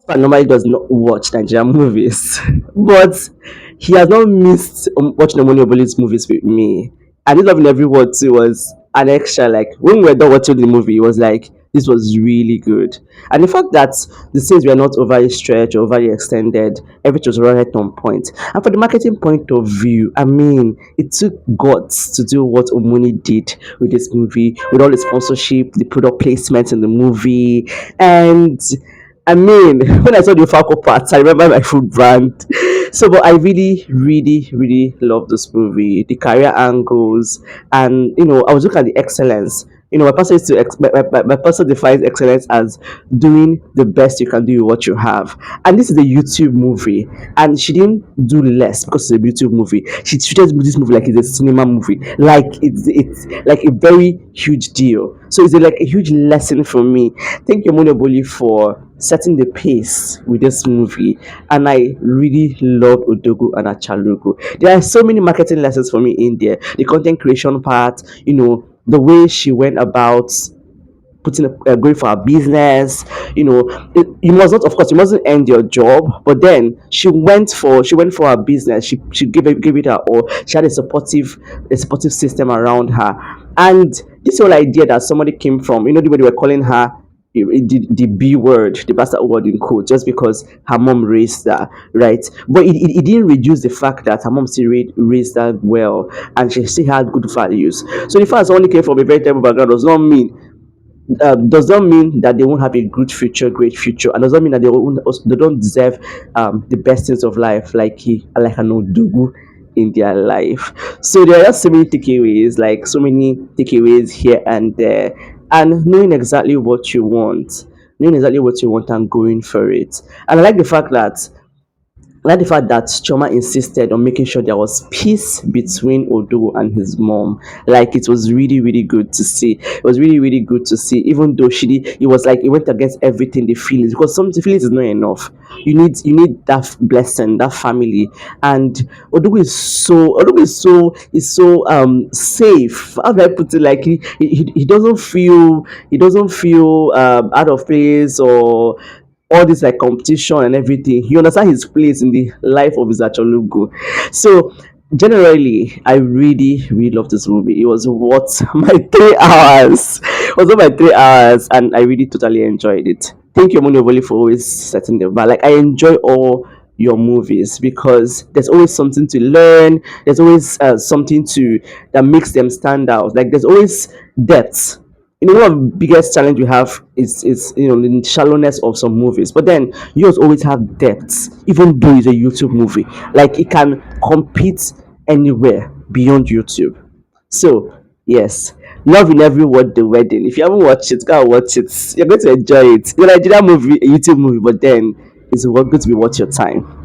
I normally does not watch Nigerian movies, but he has not missed watching Omonioboli's movies with me. And this loving every word too was an extra. Like when we were done watching the movie, it was like this was really good. And the fact that the scenes were not overly stretched or overly extended, everything was right on point. And for the marketing point of view, I mean, it took guts to do what Omoni did with this movie, with all the sponsorship, the product placement in the movie, and I mean, when I saw the Falco parts, I remember my food brand. So, but I really, really, really love this movie. The career angles, and I was looking at the excellence. My person is to my person defines excellence as doing the best you can do with what you have. And this is a YouTube movie, and she didn't do less because it's a YouTube movie. She treated this movie like it's a cinema movie, like it's like a very huge deal. So it's like a huge lesson for me. Thank you, Monoboli, for setting the pace with this movie. And I really love Odogwu and Achalugo. There are so many marketing lessons for me in there. The content creation part, the way she went about putting going for her business. You must not, of course, you mustn't end your job, but then she went for her business. She gave it her all. She had a supportive system around her. And this whole idea that somebody came from, the way they were calling her the B word, the bastard word in quote, just because her mom raised her, right? But it didn't reduce the fact that her mom still raised her well, and she still had good values. So the fact someone came from a very terrible background does not mean that they won't have a good future, great future, and does not mean that they don't deserve the best things of life, like an Odugu in their life. So there are just so many takeaways, like so many takeaways here and there, and knowing exactly what you want and going for it. And I like the fact that Choma insisted on making sure there was peace between Odo and his mom. Like it was really, really good to see. It was really, really good to see. Even though it was like it went against everything, the feelings, because some the feelings is not enough. You need that blessing, that family. And Odugu is so safe. How do I put it? Like he doesn't feel out of place or all this like competition and everything. He understands his place in the life of his Acholugo. So generally, I really, really love this movie. It was worth my 3 hours. It was worth my 3 hours, and I really totally enjoyed it. Thank you, Monoboli, for always setting the bar. Like I enjoy all your movies because there's always something to learn. There's always something to that makes them stand out. Like there's always depth. One of the biggest challenge we have is the shallowness of some movies, but then yours always have depths, even though it's a YouTube movie. Like it can compete anywhere beyond YouTube. So yes, love in every word, the wedding. If you haven't watched it, go and watch it. You're going to enjoy it. It's a Nigerian movie, a YouTube movie, but then it's going to be worth your time.